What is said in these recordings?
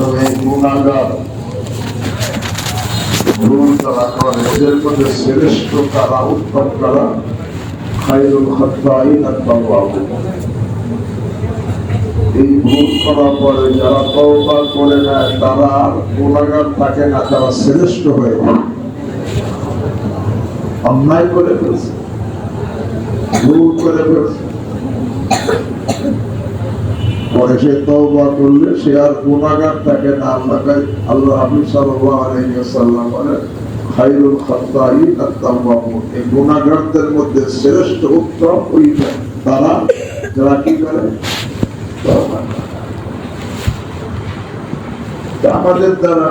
তবে গুণাগার ভুল যারা করে এদের মধ্যে শ্রেষ্ঠ কারা, উত্তম কারা, খায়রুল খাত্তাইন আত-তাওয়াবুন। এই ভুল করার পরে যারা তওবা করে নেয় তারা আর গুনাহগার থাকে না, তারা শ্রেষ্ঠ হয়ে যায়। অন্যায় করে ফেলছে, ভুল করে ফেলছে, পরে সে তওবা করলে সে আর গুনাহগার থাকে না। আল্লাহ হাবিব সাল্লাল্লাহু আলাইহি ওয়াসাল্লাম বলেন খায়রুল খাত্তাইন আত-তাওয়াবুন। এই গুনাহগারদের মধ্যে শ্রেষ্ঠ উত্তম ওইটা তারা যারা কি করে তওবা। আমাদের দ্বারা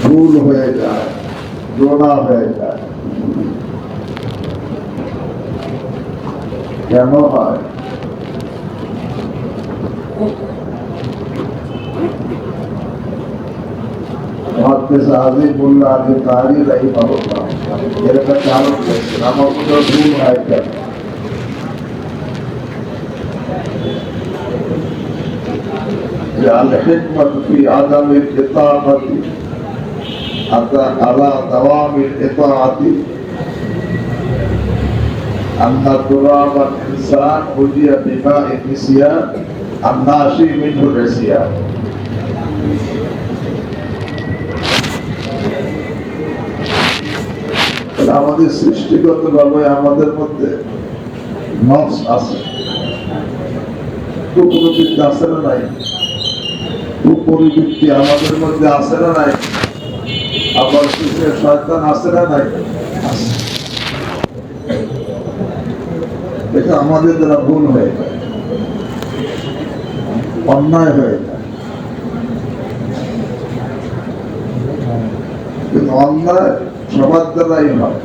ভুল হয়ে যায়, গুনাহ হয়ে যায়, কেন হয়? আজিমুল্লাহ আলী কারি রাহিমাহুল্লাহ এরকম কারণ করছেন আমার কোনো ভুল হয় কেন? الحكمة في عدم الإطاعة على دوام الإطاعة أن تراب الإنسان هدي بماء النسيان الناشئ منه العصيان। আমাদের সৃষ্টিগত ভাবে আমাদের মধ্যে নফস আছে, কুপ্রবৃত্তি আছে না নাই? কুপরিবৃত্তি আমাদের মধ্যে আছে না নাই? আবার শয়তান আছে না নাই? এটা আমাদের দ্বারা ভুল হয়ে যায়, অন্যায় হয়ে যায়। কিন্তু অন্যায় সবার দ্বারাই হয়।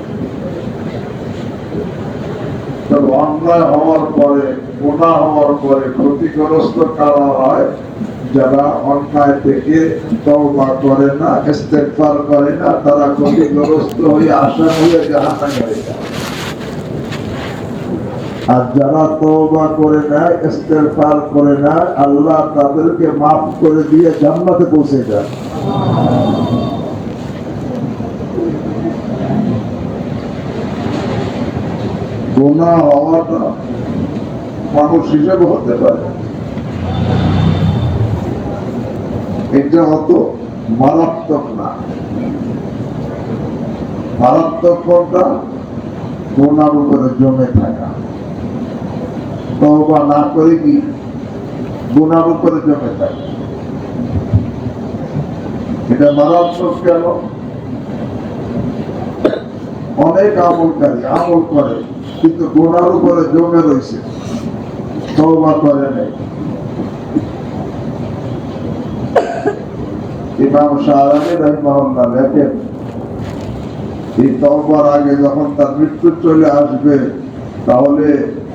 তবে অন্যায় হওয়ার পরে, গুনাহ হওয়ার পরে ক্ষতিগ্রস্ত কারা হয়? যারা অন্যায় থেকে তওবা করে না, ইস্তেগফার করে না, তারা ক্ষতিগ্রস্ত হয়ে আসামি হয়ে জাহান্নামে হয়ে যায়। আর যারা তওবা করে নেয়, ইস্তেগফার করে নেয়, আল্লাহ তাদেরকে মাফ করে দিয়ে জান্নাতে পৌঁছে যায়। গুনাহ হওয়াটা মানুষ হিসেবে হতে পারে, এটা অত মারাত্মক না। মারাত্মক কোনটা? গুনার উপরে জমে থাকা। তওবা না করে কি গুনার উপরে জমে থাকে, এটা মারাত্মক। কেন? অনেক আমলকারী আমল করে কিন্তু গুনার উপরে জমে রয়েছে, তওবা করে নাই। ইমাম শাহরানি রাহিমাহুল্লাহ লেখেন, এই তওবার আগে যখন তার মৃত্যু চলে আসবে, তাহলে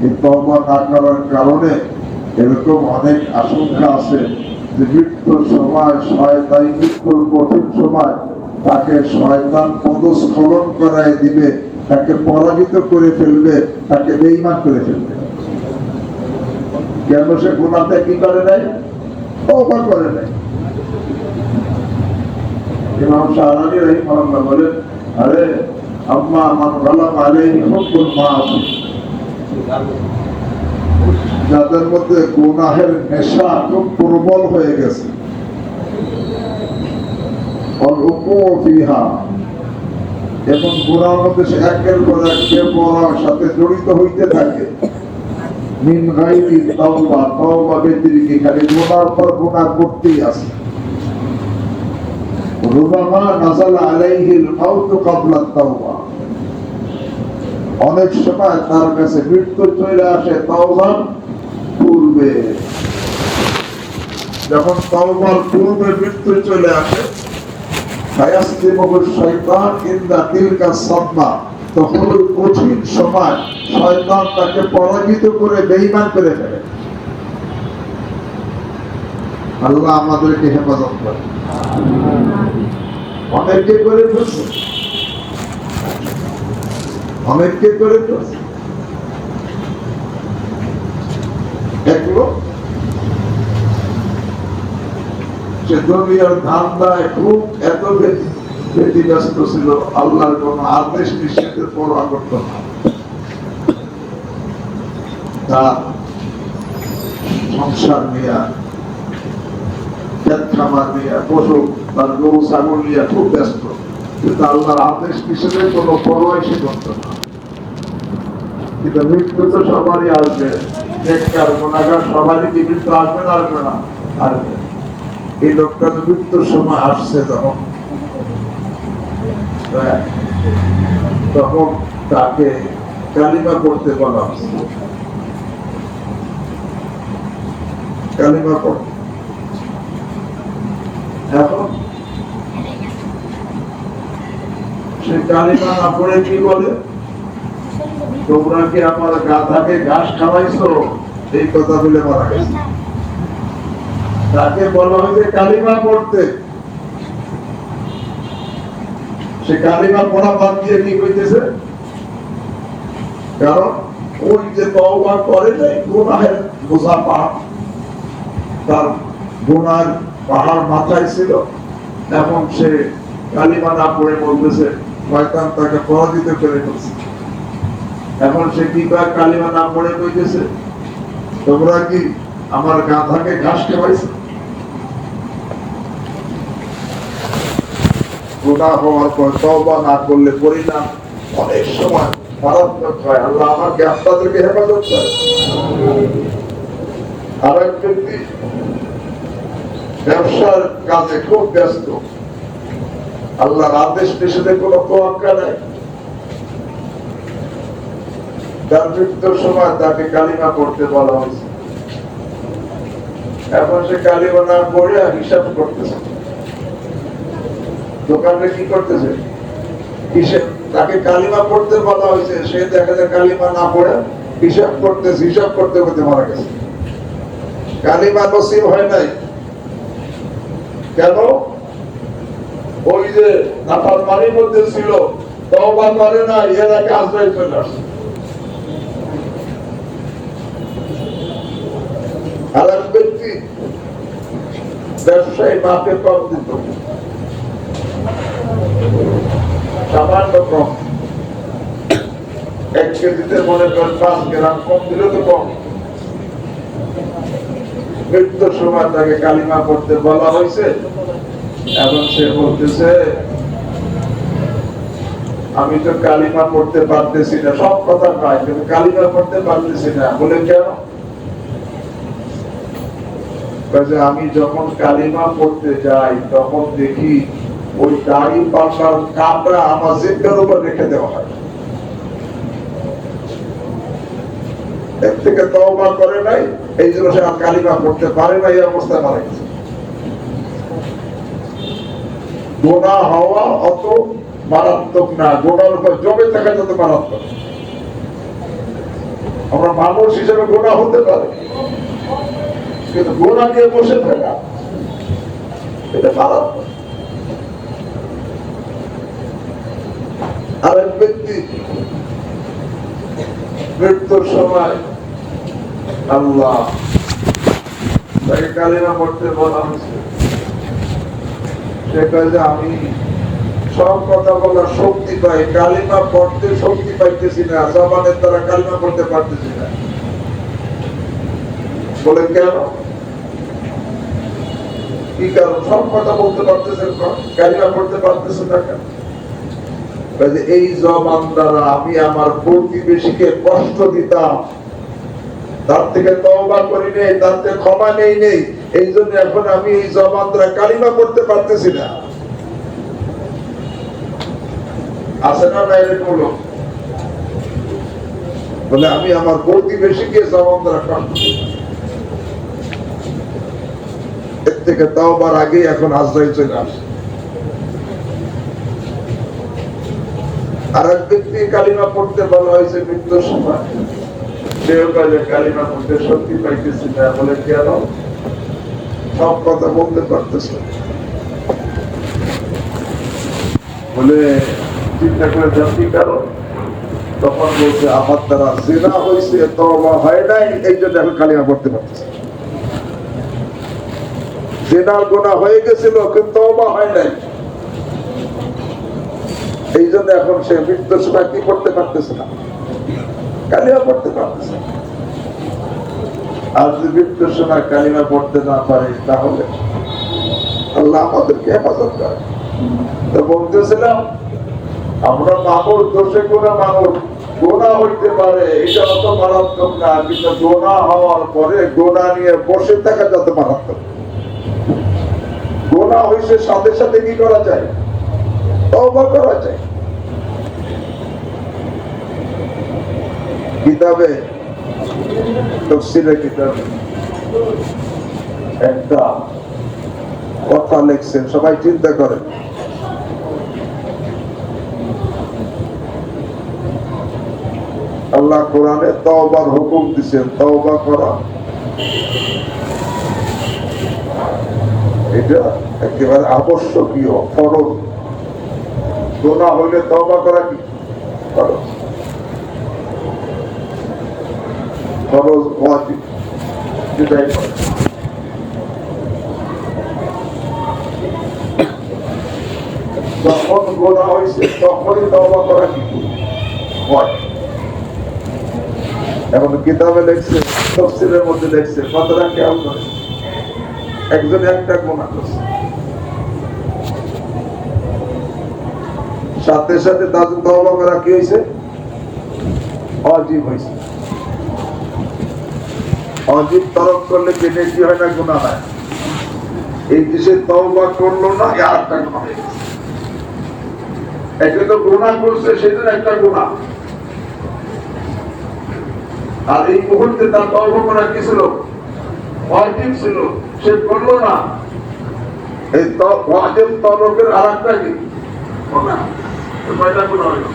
এই তওবা না করার কারণে এরকম অনেক আশঙ্কা আছে যে মৃত্যুর সময়, শয়তান মৃত্যুর কঠিন সময় তাকে শয়তান পদস্খলন করায় দিবে, তাকে পরাজিত করে ফেলবে, তাকে বেঈমান করে ফেলবে। কেন? সে গুনাহটা কি করে নাই? তওবা করে নাই। ইমাম শাহরানি রাহিমাহুল্লাহ বলেন, আরে আম্মা মান গালাবা আলাইহি হুব্বুল মাআসি, যাদের মধ্যে গুনাহের নেশা খুব প্রবল হয়ে গেছে, এবং গুনাহের মধ্যে সে একের পর এক বেপরোয়ার সাথে জড়িত হইতে থাকে, মিন গায়রি তাওবা, তাওবা ব্যতিরেকে খালি গুনার পর গুনাহ করতেই আছে। রুবামা নাযালা আলাইহিল মাউত ক্বাবলা তাওবা, অনেক সময় তার কাছে মৃত্যু চলে আসে তাওবার পূর্বে। যখন তাওবার পূর্বে মৃত্যু চলে আসে, ফায়াসলিমুল শাইতান ইনদা তিলকা সাদমা, তখন ওই কঠিন সময় শয়তান তাকে পরাজিত করে বেঈমান করে ফেলে। আল্লাহ আমাদেরকে হেফাজত করে। অনেকে করে ফেলছে, অনেককে করে ফেলছে। এক লোক সে দুনিয়ার ধান্দায় খুব এত ব্যতিব্যস্ত ছিল, আল্লাহর কোন আদেশ নিষেধের পরোয়া করত না। তার সংসার নিয়ে, ক্ষেত খামার নিয়ে, পশু, তার গরু ছাগল নিয়ে খুব ব্যস্ত, কিন্তু আল্লাহর আদেশ নিষেধের কোনো পরোয়াই সে করত না। কিন্তু মৃত্যু তো সবারই আসবে, নেককার গুনাহগার সবারই কি মৃত্যু আসবে না? আসবে না? আসবে। এই লোকটা তো মৃত্যুর সময় আসছে তখন তাকে কালিমা পড়তে বলা হচ্ছে। কালিমা পড়তে, এখন সে কালিমা না পড়ে কি বলে? তোমরা কি আমার গাধাকে ঘাস খাওয়াইছো? এই কথা বলে মারা গেছে। তাকে বলা হয়েছে কালিমা পড়তে, সে কালিমা পড়া বাদ দিয়ে কি কইতেছে? কারণ ওই যে তওবা করে নাই, গুনাহের বোঝা পাহাড়, তার গুনার পাহাড় মাথায় ছিল। এখন সে কালিমা না পড়ে বলতেছে শয়তান তাকে পরাজিত করে ফেলছে। এখন সে কি কয়? কালিমা না পড়ে কইতেছে তোমরা কি আমার গাধাকে ঘাস খাওয়াইছো? গুনাহ হওয়ার পর তওবা না করলে পরিণাম অনেক সময় মারাত্মক হয়। আল্লাহ আমাকে আপনাদেরকে হেফাজত করে। আর এক ব্যক্তি ব্যবসার কাজে খুব ব্যস্ত, আল্লাহর আদেশ নিষেধে কোনো তোয়াক্কা নাই। তার মৃত্যুর সময় তাকে কালিমা পড়তে বলা হয়েছে। এখন সে কালিমা না পড়ে হিসাব করতেছে, দোকানে কি করতেছে? হিসাব। তাকে কালিমা পড়তে বলা হয়েছে, সে দেখা যায় কালিমা না পড়ে হিসাব করতেছে, হিসাব করতে করতে মারা গেছে। কালিমা নসিব হয় নাই। কেন? ওই যে নাফরমানির মধ্যে ছিল, তওবা করে না, এর আগে আজরাইল চলে আসছে। আর এক ব্যক্তি ব্যবসায়ী মাপে কম দিত, সামান্য কম, 1 কেজিতে মনে করেন 5 গ্রাম কম দিলে তো কম। মৃত্যুর সময় তাকে কালিমা পড়তে বলা হয়েছে। এখন সে বলতেছে আমি তো কালিমা পড়তে পারতেছি না, সব কথা নয় কিন্তু কালিমা পড়তে পারতেছি না। বলে কেন? আমি যখন কালিমা পড়তে যাই তখন দেখি ওই দাড়ি পাশার কাপড়া আমার জিহ্বার উপর রেখে দেওয়া হয়। এর থেকে তওবা করে নাই, এই জন্য সে কালিমা পড়তে পারে না, এই অবস্থায় মারা গেছে। গুনাহ হওয়া অত মারাত্মক না, গুনার উপর জমে থাকা যত মারাত্মক। আমরা মানুষ হিসেবে গুনাহ হতে পারে, কিন্তু গুনাহ নিয়ে বসে থাকা এটা মারাত্মক। আর এক ব্যক্তি মৃত্যুর সময় আল্লাহ তাকে কালিমা পড়তে বলা হয়েছে। সে কয় যে আমি সব কথা বলার শক্তি পাই, কালিমা পড়তে শক্তি পাইতেছি না, জবানের দ্বারা কালিমা পড়তে পারতেছি না। বলে কেন? কি কারণ? সব কথা বলতে পারতেছেন, কালিমা পড়তে পারতেছেন না কেন? এই জবান দ্বারা আমি আমার প্রতিবেশীকে কষ্ট দিতাম, তার থেকে তওবা করি নেই, তার থেকে ক্ষমা নেই নেই, এই জন্য এখন আমি এই জবান দ্বারা কালিমা পড়তে পারতেছি না। আছে না না এরকম লোক? বলে আমি আমার প্রতিবেশীকে জবান দ্বারা কষ্ট দিতাম, এর থেকে তওবার আগে এখন আজরাইল চলে আসে। আর এক ব্যক্তি কালিমা পড়তে বলা হয়েছে মৃত্যুর সময়, সেও কাজে কালিমা পড়তে শক্তি পাইতেছি না। বলে কেন? সব কথা বলতে পারতেছে। বলে চিন্তা করে জানতি কারণ? তখন বলছে আমার দ্বারা জিনা হয়েছে, তওবা হয় নাই, এই জন্য এখন কালিমা পড়তে পারতেছে। জিনার গুনাহ হয়ে গেছিল কিন্তু তওবা হয় নাই, এই জন্য এখন সে মৃত্যুর সময় কি করতে পারতেছে না, কালিমা পড়তে পারতেছে না। আর যদি মৃত্যুর সময় কালিমা পড়তে না পারে তাহলে আল্লাহ আমাদেরকে হেফাজত করে। তো বলতেছিলাম আমরা মানুষ, দোষে গুণা মানুষ, গোনা হইতে পারে, এটা অত মারাত্মক না, কিন্তু গোনা হওয়ার পরে গোনা নিয়ে বসে থাকা যত মারাত্মক। গোনা হইছে সাথে সাথে কি করা যায়? তওবা করা যায়। কিতাবে তাফসীরে কিতাবে একটা কথা লিখছেন, সবাই চিন্তা করেন। আল্লাহ কোরআনে তওবার হুকুম দিয়েছেন, তওবা করা এটা একেবারে আবশ্যকীয়, ফরজ। গুনাহ হইলে তওবা করা কি ফরজ? ফরজ, ওয়াজিব, যেটাই করে। যখন গুনাহ হয়েছে তখনই তওবা করা কি ওয়াজিব। এখন কিতাবে লেখছে, তাফসীরের মধ্যে লেখছে, কথাটা খেয়াল করে, একজন একটা গুনাহ করছে, সাথে সাথে তার তওবা করা কি হয়েছে? ওয়াজিব হয়েছে। ওয়াজিব তরক করলে কেটে কি হয় না? গুনাহ হয়। এই দেশে তওবা করলো না, আরেকটা গুনাহ হয়ে গেছে। একে তো গুনাহ করছে, সেটা একটা গুনাহ। আর এই মুহূর্তে তার তওবা করা কি ছিল? ওয়াজিব ছিল, সে করলো না। এই ওয়াজিব তরকের আরেকটা কি? গুনাহ। কয়টা গুনাহ হলো?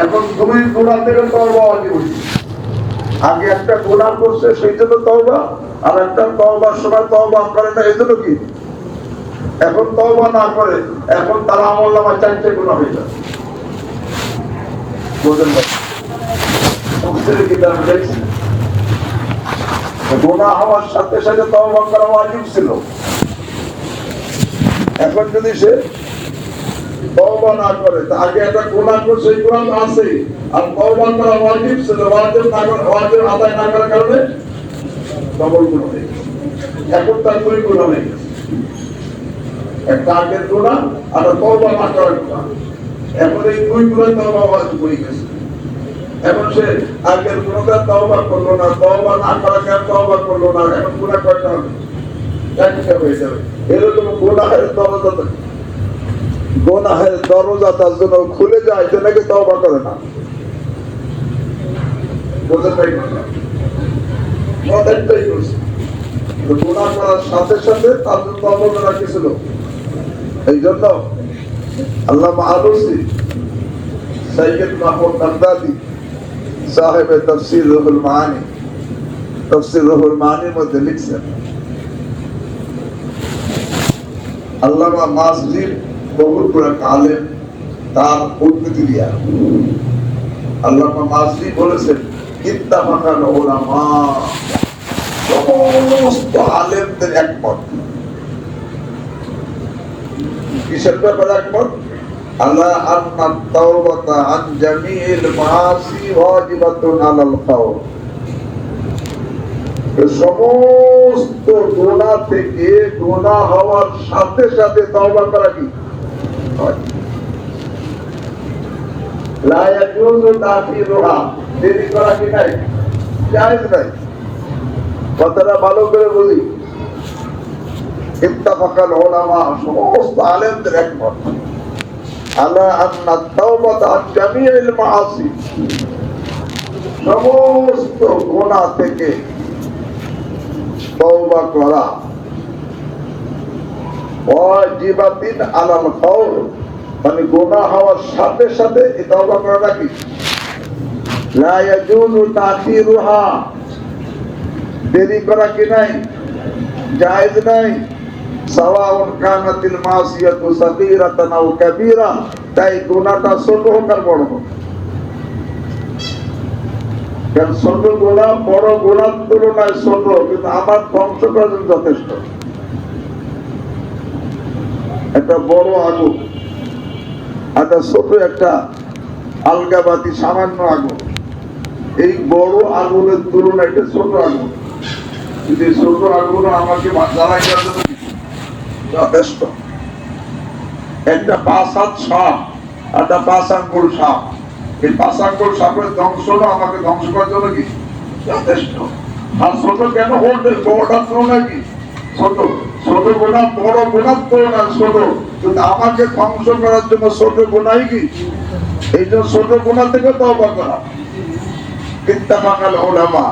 এখন দুই গুনাহ থেকে তওবা ওয়াজিব হয়েছে। আগে একটা গুনাহ করছে সেই জন্য তওবা, আর একটা তওবার সময় তওবা করে না, এই জন্য কি? এখন তওবা না করে এখন তার আমলনামায় 4টে গুনাহ হয়ে যায়। বুঝলেন না? তাফসীরে কিতাব লেখছে গুনাহ হওয়ার সাথে সাথে তওবা করা ওয়াজিব ছিল। এখন যদি সে তওবা না করে, তা আগে একটা গুনাহ করছে, এই গুনাহ আছে, আর তওবা করা ওয়াজিব ছিল, ওয়াজিব না করে, ওয়াজিব আদায় না করার কারণে ডবল গুনাহ হয়ে গেছে। এখন তার দুই গুনাহ হয়ে গেছে, একটা আগের গুনাহ আর তওবা না করার গুনাহ। এখন এই দুই গুনাহ তওবা ওয়াজিব হয়ে গেছে। এখন সে আগের গুনাহটা তওবা করলো না, তওবা না করার কারণে তওবা করলো না, এখন গুনাহ কয়টা হবে? একটা হয়ে যাবে। এরকম গুনাহের দরজা তার জন্য খুলে যায়, যে নাকি তওবা করে না। বুঝতে পারছেন? একটাই করছে, গুনাহ করার সাথে সাথে তার জন্য তওবা করা কি ছিল? এই জন্য আল্লামা আলুসি সৈয়দ মাহমুদ বাগদাদি সাহেব তাফসীর রুহুল মাআনি, তাফসীর রুহুল মাআনির মধ্যে লিখছেন, আল্লামা মাসজি বহুত বড় আলেম, তার উদ্ধৃতি দিয়া আল্লামা মাসজি বলেছেন, ইত্তাফাকাল উলামা, সমস্ত আলেমদের একমত। কিসের ব্যাপারে একমত? আলা আন্না তাওবাতা আন জামিল মাআসি ওয়াজিবাতুন আলাল ফাওর, সমস্ত গুনাহ থেকে গুনাহ হওয়ার সাথে সাথে তওবা করা কি লা ইয়াজুজু তাখিরুহা, দেরি করা কি নাই, জায়েজ নাই। কথাটা ভালো করে বলি, ইত্তাফাকাল উলামা, সমস্ত আলেমদের একমত, আলা আন্না তাওবাতা আন জামিল মাআসি, সমস্ত গুনাহ থেকে তওবা করা ওয়াজিবাতিন আলাল ফাওর, মানে গুনাহ হওয়ার সাথে সাথে এই তওবা করাটা কি লা ইয়াজুজু তাখিরুহা, দেরি করা কি নাই, জায়েজ নাই। সাওয়াউন কানাতিল মাসিয়াতু সাগীরাতান আও কাবীরা, তাই গুনাহটা ছোট হোক আর বড় হোক। কারণ ছোট গুনাহ বড় গুনাহর তুলনায় ছোট, কিন্তু আমার ধ্বংস করার জন্য যথেষ্ট। একটা বড় আগুন, একটা ছোট একটা আলগাবাতি, সামান্য আগুন। এই বড় আগুনের তুলনায় একটা ছোট আগুন, যদি ছোট আগুন আমাকে জ্বালাই যথেষ্ট। একটা 5 হাত সাপ, একটা 5 আঙ্গুল সাপ, এই 5 আঙ্গুল সাপের ধ্বংস আমাকে ধ্বংস করার জন্য কি যথেষ্ট। আর ছোট কেন বলতে, বড়টার তুলনায় কি ছোট, ছোট গোনা বড় গোনার তুলনায় ছোট, কিন্তু আমাকে ধ্বংস করার জন্য ছোট গোনাই কি, এই জন্য ছোট গোনা থেকে তওবা করা। ইত্তাফাকাল উলামা,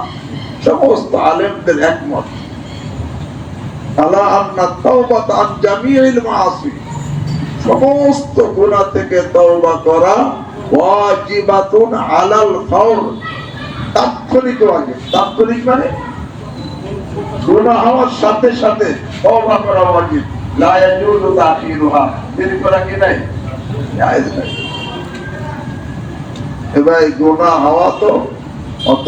সমস্ত আলেমদের একমত, আলা আন্না তাওবাত আন জামিইল মাআসি, সমস্ত গুনাহ থেকে তওবা করা ওয়াজিবাতুন আলাল ফাওর, তাৎক্ষণিক ওয়াজিব। তাৎক্ষণিক মানে গুনাহ হওয়ার সাথে সাথে তওবা করা ওয়াজিব, লা ইয়াজুজু তাখিরুহা, দেরি করা কি নাই, জায়েজ নাই। এবার গুনাহ হওয়া তো অত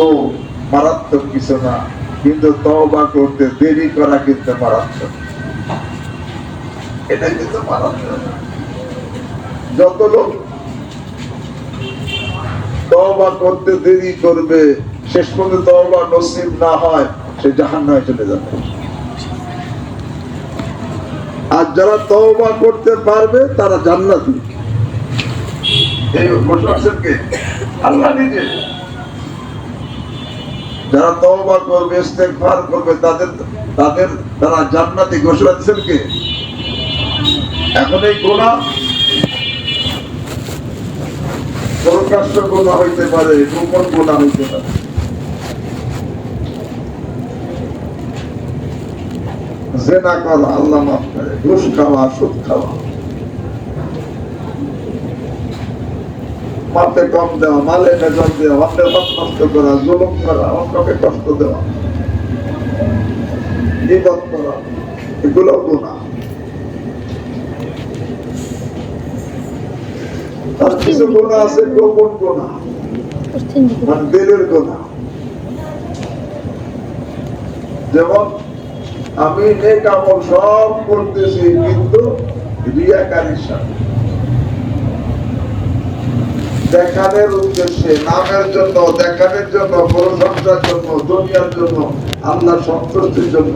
মারাত্মক কিছু না, কিন্তু তওবা করতে দেরি করা কিন্তু মারাত্মক, এটা কিন্তু মারাত্মক। যত লোক তওবা করতে দেরি করবে, শেষ পর্যন্ত তওবা নসিব না হয়, সে জাহান্নামে চলে যাবে। আর যারা তওবা করতে পারবে তারা জান্নাতি। এই ঘোষণা কে? আল্লাহ নিজে। যারা তওবা করবে, ইস্তেগফার করবে, তারা জান্নাতি ঘোষণা দিয়েছেন কে? এখন এই গুনাহ প্রকাশ্য গুনাহ হইতে পারে, গোপন গুনাহ হইতে পারে। জিনা করা আল্লাহ মাফ করে, ঘুষ খাওয়া, সুদ খাওয়া, মাতে কম দেওয়া, মালে ভেজাল দেওয়া, অন্যের হক নষ্ট করা, জুলুম করা, অন্যকে কষ্ট দেওয়া, গীবত করা, এগুলো গুনাহ। আর কিছু গুনাহ আছে গোপন গুনাহ, মানে দিলের গুনাহ। যেমন আমি নেক আমল সব করতেছি, কিন্তু রিয়াকারীর সাথে, দেখানোর উদ্দেশ্যে, নামের জন্য, দেখানোর জন্য, প্রশংসার জন্য, দুনিয়ার জন্য, আল্লাহ সন্তুষ্টির জন্য।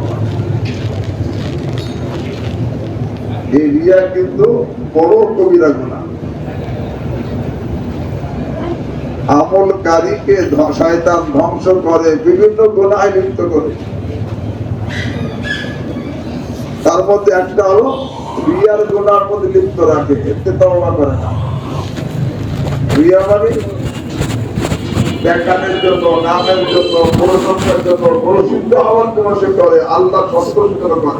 এই রিয়া কিন্তু বড় কবিরা গুনাহ। আমলকারীকে শয়তান ধ্বংস করে, বিভিন্ন গুনাহে লিপ্ত করে। তার মধ্যে একটা হলো রিয়ার গুনার মধ্যে লিপ্ত রাখে, এতে তওবা করে না। রিয়া মানে দেখানোর জন্য, নামের জন্য, প্রশংসার জন্য, প্রসিদ্ধ হওয়ার জন্য সে করে, আল্লাহ সন্তুষ্ট করে না।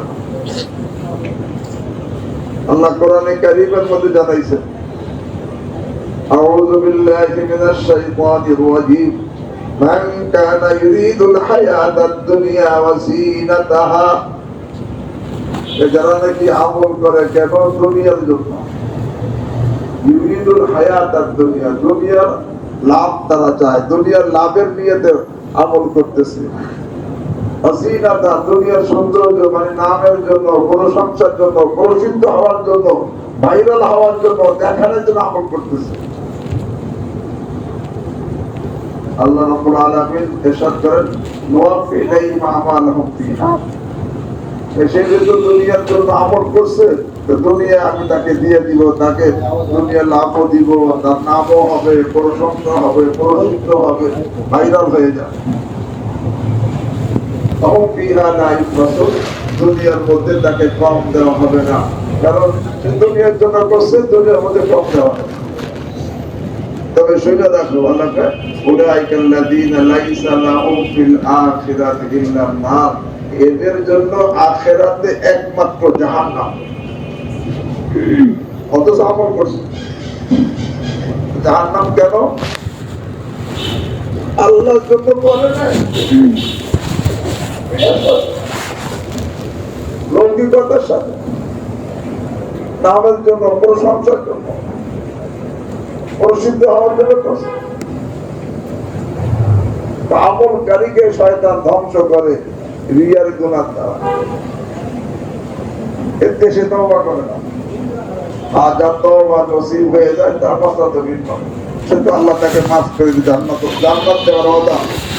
আল্লাহ কোরআনে কারীমের মধ্যে জানাইছেন, আউযু বিল্লাহি মিনাশ শাইতানির রাজীম, মান কানা ইউরিদুল হায়াতাদ দুনিয়া ওয়া যিনাতাহা, যারা নাকি আমল করে কেন দুনিয়ার জন্য, ইউরিদুল হায়াতাদ দুনিয়া, দুনিয়ার লাভ তারা চায়, দুনিয়ার লাভের নিয়তে আমল করতেছে। ওয়াসিনাতা, দুনিয়ার সৌন্দর্য মানে নামের জন্য, প্রশংসার জন্য, প্রসিদ্ধ হওয়ার জন্য, ভাইরাল হওয়ার জন্য, দেখানোর জন্য আমল করতেছে। আল্লাহ রাব্বুল আলামিন ইরশাদ করেন, নুওয়াফি ইলাইহিম আমালাহুম ফিহা, সে যেহেতু দুনিয়ার জন্য আমল করছে, তো দুনিয়া আমি তাকে দিয়ে দিব, তাকে দুনিয়া লাভও দিব, তার নামও হবে, প্রশংসা হবে, প্রসিদ্ধ হবে, ভাইরাল হয়ে যাবে। দুনিয়ার মধ্যে তাকে কম দেওয়া হবে না, কারণ দুনিয়ার জন্য করছে, দুনিয়ার মধ্যে কম দেওয়া হবে। তবে সেটা দেখো, আল্লাহকে উলাইকাল্লাযীনা লাইসা লাহুম ফিল আখিরাতি ইল্লান নার, এদের জন্য আখিরাতে একমাত্র জাহান্নাম। অথচ আমল করছে। জাহান্নাম কেন? আল্লাহর জন্য বলে নাই, লৌকিকতার সাথে, নামের জন্য, প্রশংসার জন্য, প্রসিদ্ধ হওয়ার জন্য করছে। আমলকারীকে শয়তান ধ্বংস করে রিয়ার গুনাহ দ্বারা, এতে সে তওবা করে না। আর যা তওবা নসিব হয়ে যায় তার কথা তো ভিন্ন। সে তো আল্লাহ তাকে মাফ করে দিয়ে জান্নাত দেওয়ার ওয়াদা,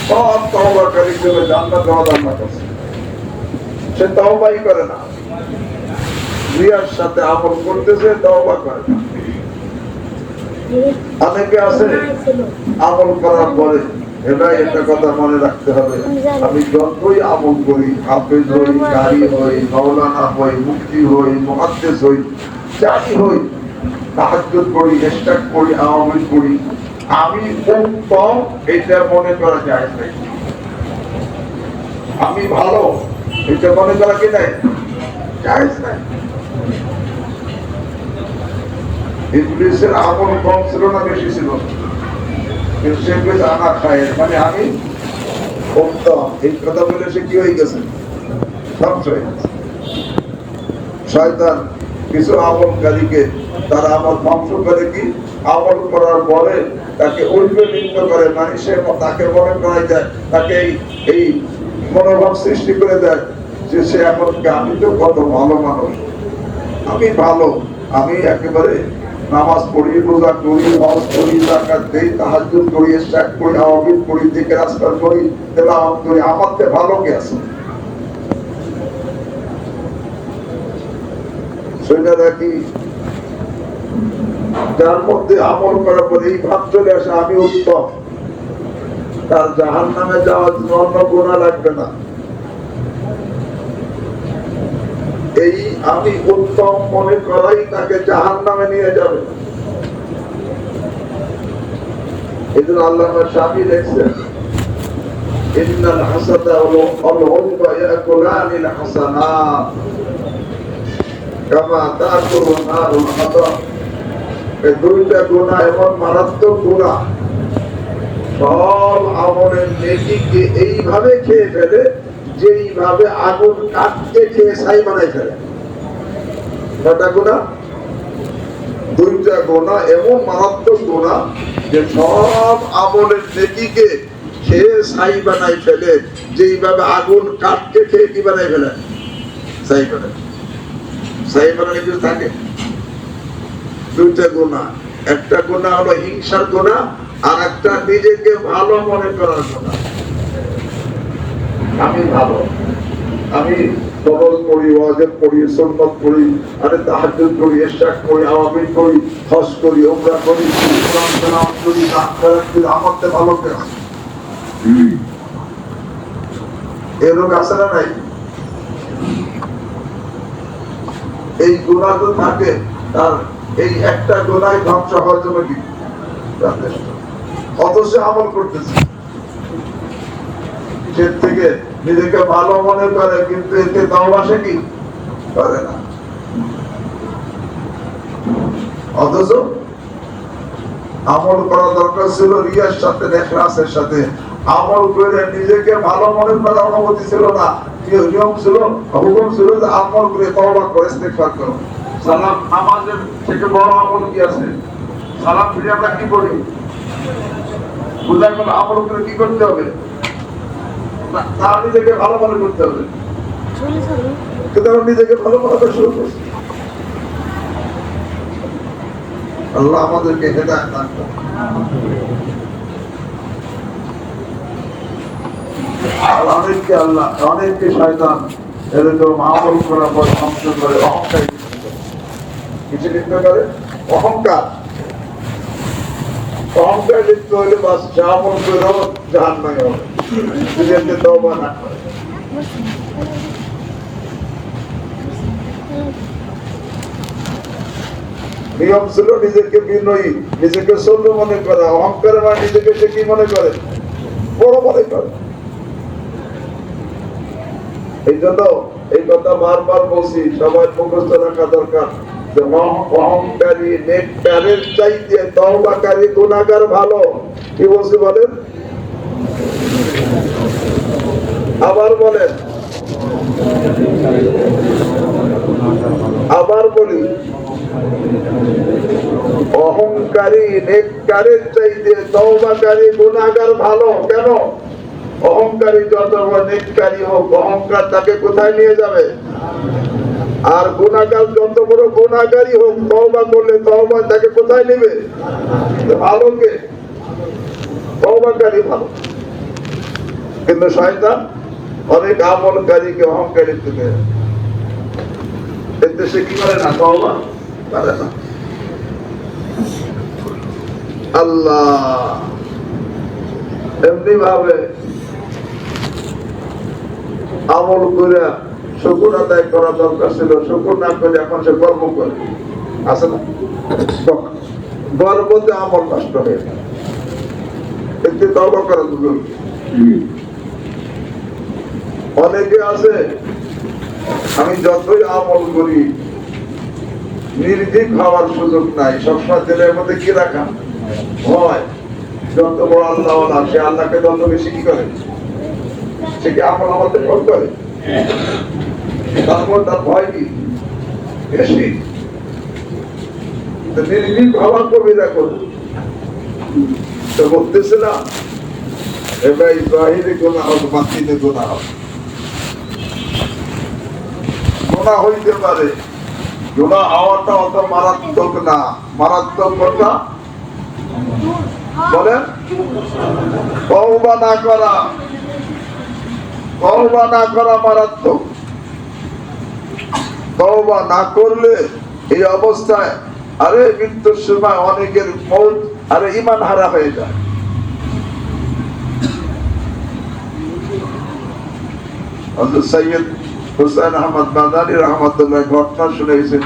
সব তওবাকারীর জন্য জান্নাত দেওয়ার আল্লাহ কাছে। সে তওবাই করে না, রিয়ার সাথে আমল করতেছে, তওবা করে না। অনেকে আছে আমল করার পরে এটাই একটা কথা মনে রাখতে হবে, আমি যতই আমল করি, হাফেজ হই, কারি হই, মাওলানা হই, মুফতি হই, মুহাদ্দিস হই, যাই হই, তাহাজ্জুদ করি, ইশরাক করি, আওয়ামী করি, আমি উত্তম এটা মনে করা যায় না। আমি ভালো এটা মনে করা কি নাই, জায়েজ নাই। ইবলিসের আমল কম ছিল না বেশি ছিল? কিন্তু সে বলেছে আনা খায়ের, মানে আমি উত্তম। এই কথা বলে সে কি হয়ে গেছে, ধ্বংস হয়ে গেছে। শয়তান কিছু আমলকারীকে তারা আমল ধ্বংস করে, কি আমল করার পরে তাকে উল্টো করে, মানে সে তাকে মনে করাই যায়, তাকে এই মনোভাব সৃষ্টি করে দেয় যে সে এখন আমি তো কত ভালো মানুষ, আমি ভালো, আমি একেবারে নামাজ পড়ি, রোজা করি, হজ করি, যাকাত দেই, তাহাজ্জুদ করি, ইশরাক করি, আওয়ামী করি, জিকির আজকার করি, তেলাওয়াত করি, আমার তে ভালো কে আছে? সেটা নাকি যার মধ্যে আমল করার পরে এই ভাব চলে আসে আমি উত্তম, তার জাহান্নামে যাওয়ার জন্য অন্য গুনাহ লাগবে না। এই আমি উত্তম মনে করাই তাকে জাহান্নামে নিয়ে যাবে। এই জন্য আল্লামা শাফি লিখছেন, ইন্নাল হাসাদা ওয়াল উলবা ইয়াকুলানিল হাসানাত কামা তাকুলু নারুল হাতাব। এই দুইটা গুনাহ এমন মারাত্মক গুনাহ, সব আমলের নেকিকে এইভাবে খেয়ে ফেলে যেইভাবে আগুন কাটতে খেয়ে ছাই বানাই ফেলে। কয়টা গুনাহ? দুইটা গুনাহ এমন মারাত্মক গুনাহ যে সব আমলের নেকিকে খেয়ে ছাই বানাই ফেলে, যেইভাবে আগুন কাটতে খেয়ে কি বানাই ফেলে, ছাই বানায়। ছাই বানালে কিছু থাকে? দুইটা গুনাহ, একটা গুনাহ হলো হিংসার গুনাহ, আর একটা নিজেকে ভালো মনে করার গুনাহ। আমি ভালো, আমি ফরজ পড়ি, ওয়াজিব পড়ি, সুন্নাত পড়ি, আরে তাহাজ্জুদ করি, ইশরাক করি, আওয়ামী করি, হজ করি, উমরা করি, কোরআন তেলাওয়াত করি, যাকাত করি, আমার তে ভালো কে আছে? এই লোক আছে না নাই? এই গুনাহ তো থাকে, তার এই একটা গুনাহ ধ্বংস হওয়ার জন্য কি যথেষ্ট। অথচ আমল করতেছে, সে থেকে নিজেকে ভালো মনে করে, কিন্তু এতে তওবা সে কি করে না। অথচ আমল করা দরকার ছিল রিয়ার সাথে, ইখলাসের সাথে। আমল করে নিজেকে ভালো মনে করার অনুমতি ছিল না, নিয়ম ছিল, হুকুম ছিল যে আমল করে তওবা করে ইস্তেগফার করো। সালাম নামাজের থেকে বড় আমল কি আছে? সালাম ফিরে আমরা কি করি? বুঝা গেল আমল করে কি করতে হবে? তার নিজেকে ভালো মনে করতে হবে, কিন্তু আমরা নিজেকে ভালো মনে করা শুরু করছি। আল্লাহ আমাদেরকে হেদায়েত দান করুন। আর অনেককে শয়তান এরকম আমল করার পর ধ্বংস করে, অহংকার কিছু লিপ্ত করে। অহংকার লিপ্ত হলে বাস যা আমল করে জাহান্নামে হবে, নিজেকে তওবা না করে। নিয়ম ছিল নিজেকে বিনয়ী, নিজেকে ছোট মনে করা। অহংকার মানে নিজেকে সে কি মনে করে, বড় মনে করে। এই জন্য এই কথা বারবার বলছি, সবাই মুখস্থ রাখা দরকার যে অহংকারী নেককারের চাইতে তওবাকারী গুনাহগার ভালো। কি বলছি বলেন? আবার বলেন, আবার বলি, অহংকারী নেককারের চাইতে তওবাকারী গুনাহগার ভালো। কেন? অহংকারী যত নেককারী হোক, অহংকার তাকে কোথায় নিয়ে যাবে? আর গুনাহগার যত বড় গুনাহগারই হোক, তওবা করলে তওবা তাকে কোথায় নেবে? ভালোকে, তওবাকারী ভালো। কিন্তু শয়তান অনেক আমলকারীকে অহংকারী থেকে এতে সে কি করে না, তওবা করে না। আল্লাহ এমনি ভাবে আমল করে শুকর আদায় করা দরকার ছিল, শুকর না করে এখন সে গর্ব করে, আছে না? গর্বতে আমল নষ্ট হয়ে যায়। একটু তওবা করা দরকার। অনেকে আছে আমি যতই আমল করি নির্ভীক হওয়ার সুযোগ নাই, সবসময় দিলের মধ্যে কি রাখা হয়, যত বড় আল্লাহ সে আল্লাহকে যত বেশি কি করে, সে কি আমল আমাদের করতে করে, তারপর তার ভয় কি বেশি। নির্ভীক হওয়ার কবিরা করো। তো বলতেছিলাম এবার জাহিরে গুনাহ হোক, বাতিনে গুনাহ হোক, গুনাহ হইতে পারে, গুনাহ হওয়াটা অত মারাত্মক না। মারাত্মক কথা বলেন তওবা না করা, তওবা না করা মারাত্মক। তওবা না করলে এই অবস্থায় আরে মৃত্যুর সময় অনেকের মৌত আরে ঈমান হারা হয়ে যায়। হযরত সৈয়দ হুসাইন আহমদ মাদানী রাহমাতুল্লাহ ঘটনা শুনেছেন,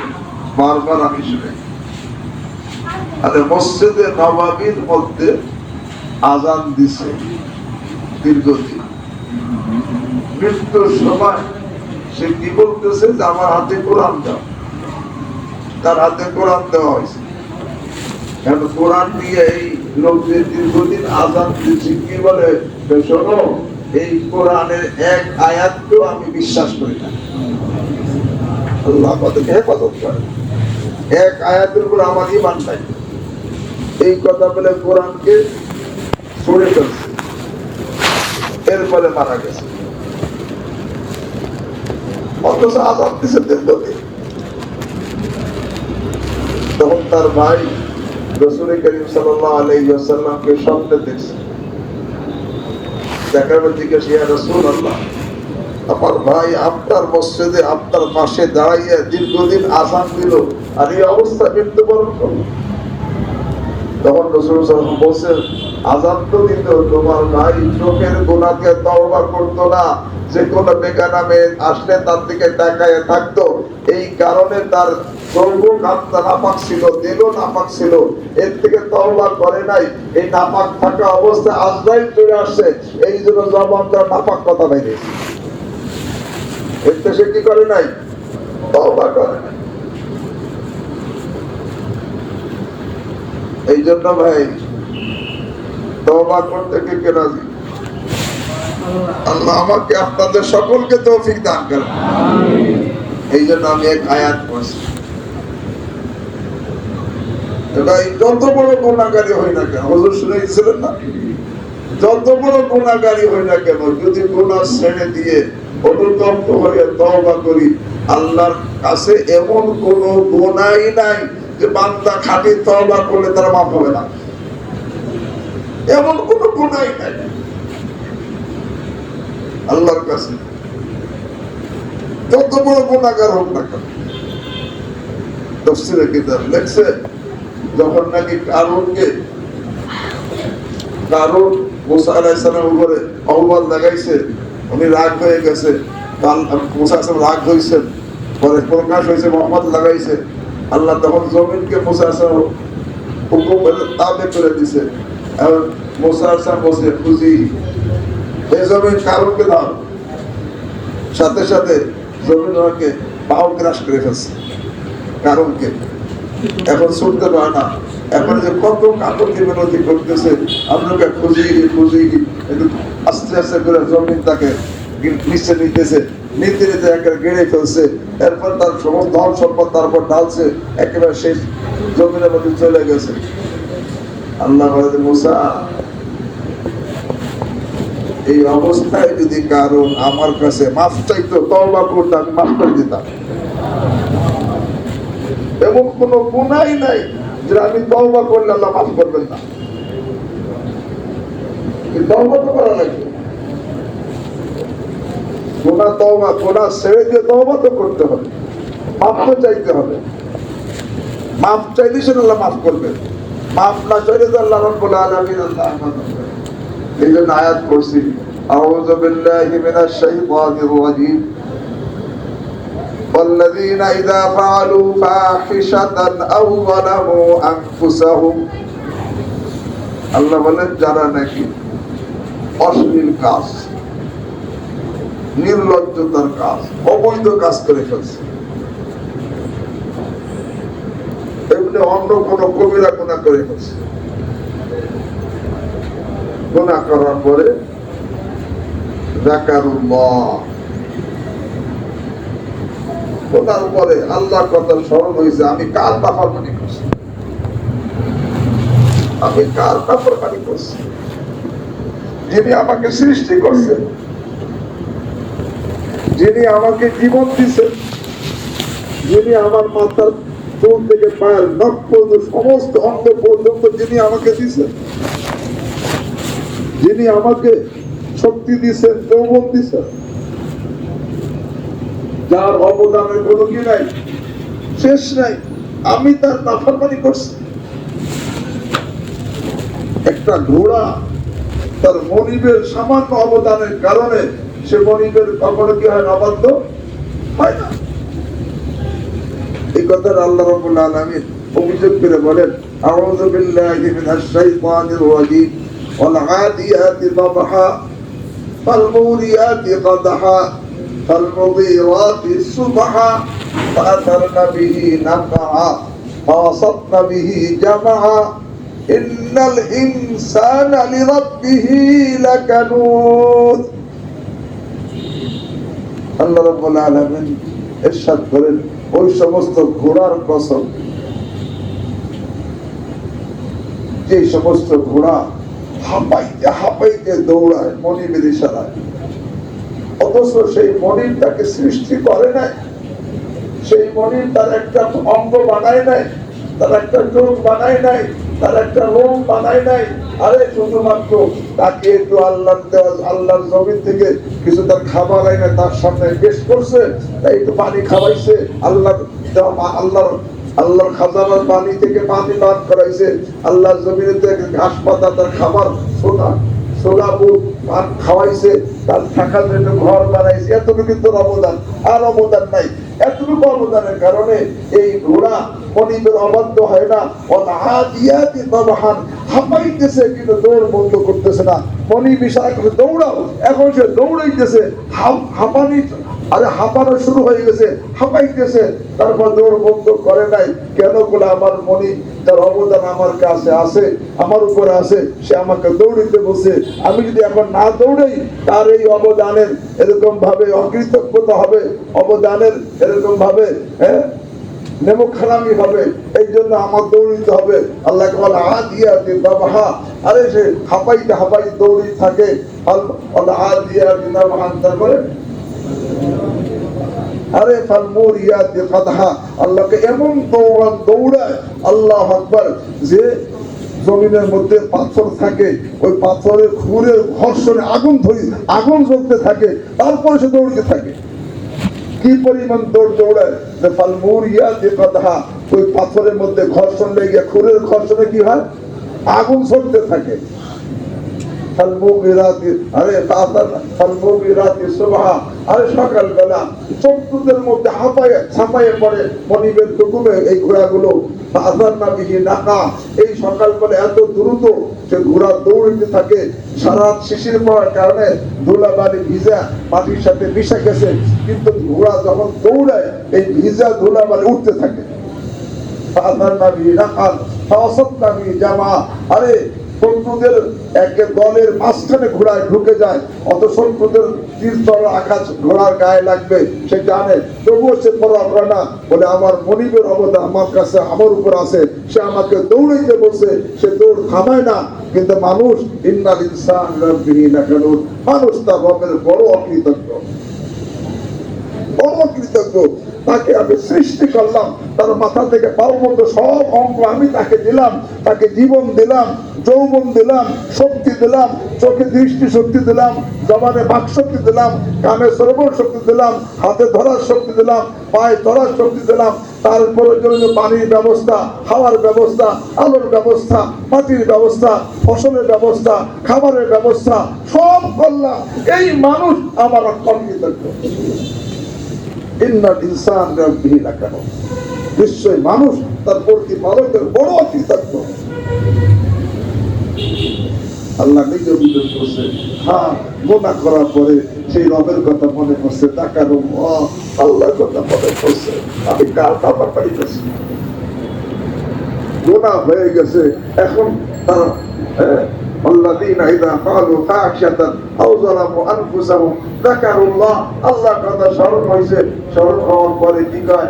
বারবার আমি শুনে। আরে মসজিদে নববীর মধ্যে আজান দিছে দীর্ঘদিন, মৃত্যুর সময় সে কি বলতেছে যে আমার হাতে কোরআন দাও। তার হাতে কোরআন দেওয়া হয়েছে, কারণ কোরআন দিয়ে এই লোকদের দীর্ঘদিন আজান দিচ্ছে। কি বলে, শোনো এই কোরআনের এক আয়াতকেও আমি বিশ্বাস করি না। আল্লাহ আমাদেরকে হেফাজত করে, এক আয়াতের উপর আমার ঈমান নাই। এই কথা বলে কোরআনকে ছুড়ে ফেলছে, এরপরে মারা গেছে। অথচ আজাদ দিছে দীর্ঘদিন। তখন তার ভাই রাসূল করিম সাল্লাল্লাহু আলাইহি ওয়াসাল্লামকে স্বপ্নে দেখছে। দেখার পর জিজ্ঞেস, ইয়া রাসূলুল্লাহ, আমার ভাই আপনার মসজিদে আপনার পাশে দাঁড়াইয়া দীর্ঘদিন আযান দিল, আর এই অবস্থা মৃত্যুবরণ করল। তখন রাসূল সাল্লাল্লাহু আলাইহি ওয়াসাল্লাম বলছেন, আযান তো দিত, তোমার ভাই চোখের গুনাহকে তওবা করতো না, যে কোনো বেগানা মেয়ে আসলে তার দিকে তাকায় থাকতো, এই কারণে তার চোখও নাপাক ছিল, দিলও নাপাক ছিল, এর থেকে তওবা করে নাই। এই নাপাক থাকা অবস্থায় আজরাইল চলে আসছে, এই জন্য জবানটা নাপাক কথা বেরিয়েছে। এতে সে কি করে নাই, তওবা করে নাই। এই জন্য ভাই তওবা করতে কে রাজি? আল্লাহ আমাকে আপনাদের সকলকে তৌফিক দান করেন। এই জন্য আমি এক আয়াত পড়ছি, ভাই যত বড় গুনাহগারী হই না কেন, হুজুর শুনেছিলেন না, যত বড় গুনাহগারী হই না কেন, যদি গুনাহ ছেড়ে দিয়ে অনুতপ্ত হয়ে তওবা করি, আল্লাহর কাছে এমন কোন গুনাহই নাই যে বান্দা খাঁটি তওবা করলে তার মাফ হবে না। এমন কোন গুনাহই নাই আল্লাহর কাছে, যত বড় গুনাহগার হোক না কেন। তাফসীরে কিতাব লেখছে, যখন নাকি কারণ মুসা আলাইহিস সালামের উপরে অপবাদ লাগাইছে, উনি রাগ হয়ে গেছে, মুসা আলাইহিস সালাম রাগ হয়েছেন, পরে প্রকাশ হয়েছে মুহাম্মদ লাগাইছে। আল্লাহ তখন জমিনকে মুসা আলাইহিস সালাম হুকুম তাবে করে দিছে। আর মুসা আলাইহিস সালাম বসে খুঁজি এই জমিন কারণকে দাও, সাথে সাথে জমিন ওনাকে পাও গ্রাস করে ফেলছে কারণকে। এখন ছুটতে পারে না, এখন যে কত কাকতি বিনতি করতেছে, আপনাকে খুঁজি আস্তে আস্তে করে জমিন তাকে নিচে নিতেছে, নিতে নিতে একেবারে গেড়ে ফেলছে। এরপর তার সমস্ত ধন সম্পদ তারপর ঢালছে, একেবারে শেষ জমিনের মধ্যে চলে গেছে। আল্লাহ বলে, মুসা এই অবস্থায় যদি কারণ আমার কাছে মাফ চাইতো, তওবা করতে, আমি মাফ করে দিতাম। এমন কোন গুনাহই নাই যে আমি তওবা করলে আল্লাহ মাফ করবেন না। তওবা তো করা লাগবে, গুনাহ তওবা, গুনাহ ছেড়ে দিয়ে তওবা তো করতে হবে, মাফ তো চাইতে হবে। মাফ চাইলে সে আল্লাহ মাফ করবেন, মাফ না চাইলে তো আল্লাহ রাব্বুল আলামিন আল্লাহ। এই জন্য আয়াত পড়ছি, আউযু বিল্লাহি মিনাশ শাইতানির রাজীম, والذين إذا فعلوا فاحشة أو ظلموا أنفسهم, আল্লাহ বলেন যারা নাকি অশ্লীল কাজ, নির্লজ্জতার কাজ, অবৈধ কাজ করে ফেলছে, এমনি অন্য কোন কবিরা গুনাহ করে ফেলছে, গুনাহ করার পরে যাকারুল্লাহ, ওটার পরে আল্লাহর কথা স্মরণ হয়েছে, আমি কার নাফরমানি করছি, আমি কার নাফরমানি করছি, যিনি আমাকে সৃষ্টি করছেন, যিনি আমাকে জীবন দিচ্ছেন, যিনি আমার মাথার চুল থেকে পায়ের নখ পর্যন্ত সমস্ত অঙ্গ পর্যন্ত যিনি আমাকে দিচ্ছেন, যিনি আমাকে শক্তি দিচ্ছেন, যৌবন দিচ্ছেন, যার অবদানের কোনো কি নাই, শেষ নাই, আমি তার নাফরমানি করছি। একটা ঘোড়া তার মনিবের সামান্য অবদানের কারণে সে মনিবের কখনো কি হয়, অবাধ্য হয় না। এই কথাটা আল্লাহ রাব্বুল আলামিন অভিযোগ করে বলেন, আউযু বিল্লাহি মিনাশ শাইতানির রাজীম, ওয়াল আদিয়াতি দাবহা ফাল মুরিয়াতি কদহা فالمغيرات الصبحا فأثرن به نقعا فوسطن به جمعا إن الإنسان لربه لكنود। আল্লাহ রাব্বুল আলামিন ইরশাদ করেন, ওই সমস্ত ঘোড়ার কসম, যে সমস্ত ঘোড়া হাঁপাইতে হাঁপাইতে দৌড়ায় মনিবের ইশারায়, অথচ সেই মনিব তাকে সৃষ্টি করে নাই, সেই মনিব তার একটা অঙ্গ বানায় নাই, তার একটা চোখ বানায় নাই, তার একটা লোম বানায় নাই। আরে শুধুমাত্র তাকে একটু আল্লাহর জমিন থেকে কিছু তার খাবার আইনে তার সামনে পেশ করছে, তাই একটু পানি খাওয়াইছে, আল্লাহর খাজানার পানি থেকে পানি পান করাইছে, আল্লাহর জমিনে থেকে ঘাস পাতা তার খাবার খাওয়াইছে, তার থাকার জন্য ঘর বানাইছে, এতটুকু তোর অবদান, আর অবদান নাই। এতটুকু অবদানের কারণে এই ঘোড়া মনিবের অবাধ্য হয় না, আদিয়াতি দাবহান, হাঁপাইতেছে কিন্তু দৌড় বন্ধ করতেছে না। মনিব ইশারা করে দৌড়াও, এখন সে দৌড়াইতেছে, হাঁপানি, আরে হাঁপানো শুরু হয়ে গেছে, হাঁপাইতেছে, তারপর দৌড় বন্ধ করে নাই। কেন বলে আমার মনিব, তার অবদান আমার কাছে আছে, আমার উপরে আছে, সে আমাকে দৌড়িতে বসে, আমি যদি এখন না দৌড়াই তার এই অবদানের এরকম ভাবে অকৃতজ্ঞতা হবে, অবদানের এরকম ভাবে নেমখানামি হবে, এই জন্য আমার দৌড়িতে হবে। আল্লাহ বলে আদিয়াতি দাবহা, আরে সে হাঁপাইতে হাঁপাইতে দৌড়ি থাকে, আদিয়াতি দাবহা, তারপরে আরে ফাল মুরিয়াতি কদহা, আল্লাহকে এমন দৌড়ায়, আল্লাহু আকবার, যে জমিনের মধ্যে পাথর থাকে, ওই পাথরের খুরের ঘর্ষণে আগুন জ্বলতে থাকে, তারপরে সে দৌড়তে থাকে। কি পরিমাণ দৌড়ায়, যে ফাল মুরিয়াতি কদহা, ওই পাথরের মধ্যে ঘর্ষণ লেগে খুরের ঘর্ষণে কি হয়, আগুন জ্বলতে থাকে। সকালবেলা চক্ষুদের মধ্যে ছাপাইয়ে পড়ে মনিবের হুকুমে এই ঘোড়াগুলো, এই সকালবেলা এত দ্রুত সে ঘোড়া দৌড়িতে থাকে। সারা শিশির পড়ার কারণে ধুলাবালি ভিজা মাটির সাথে মিশে গেছে, কিন্তু ঘোড়া যখন দৌড়ায় এই ভিজা ধুলাবালি উঠতে থাকে। আরে শত্রুদের এক দলের মাঝখানে ঘোড়ায় ঢুকে যায়, অত শত্রুদের তীর আঘাত ঘোড়ার গায়ে লাগবে সে জানে, তবুও সে পরোয়া করে না, বলে আমার মনিবের অবদান আমার কাছে আমার উপর আছে, সে আমাকে দৌড়াইতে বলছে, সে দৌড় থামায় না। কিন্তু মানুষ ইন্নাল ইনসান রাব্বিহি লাকানুন, মানুষ তার রবের বড় অকৃতজ্ঞ, বড় অকৃতজ্ঞ। তাকে আমি সৃষ্টি করলাম, তার মাথা থেকে পাও মতো সব অঙ্গ আমি তাকে দিলাম, তাকে জীবন দিলাম, যৌবন দিলাম, শক্তি দিলাম, চোখে দৃষ্টি শক্তি দিলাম, জবানে বাক শক্তি দিলাম, কানে শ্রবণ শক্তি দিলাম, হাতে ধরার শক্তি দিলাম, পায়ে ধরার শক্তি দিলাম, তার প্রয়োজনীয় পানির ব্যবস্থা, হাওয়ার ব্যবস্থা, আলোর ব্যবস্থা, মাটির ব্যবস্থা, ফসলের ব্যবস্থা, খাবারের ব্যবস্থা সব করলাম। এই মানুষ আমার অকৃতজ্ঞ। ইন্নাল ইনসান রাব্বিহি লাকানুন, নিশ্চয় মানুষ তার প্রতিপালকের বড় অকৃতজ্ঞ। আল্লাহ নিজে অভিযোগ করছে, হ্যাঁ গুনাহ করার পরে সেই রবের কথা মনে করছে, যাকারুল্লাহ, আল্লাহর কথা মনে করছে, আমি কার কথা পাইতেছি, গুনাহ হয়ে গেছে। এখন তারা الذين إذا قالوا فاحشة أو ظلموا أنفسهم ذكروا الله, আল্লাহর কথা স্মরণ হয়েছে, স্মরণ হওয়ার পরে কি কয়?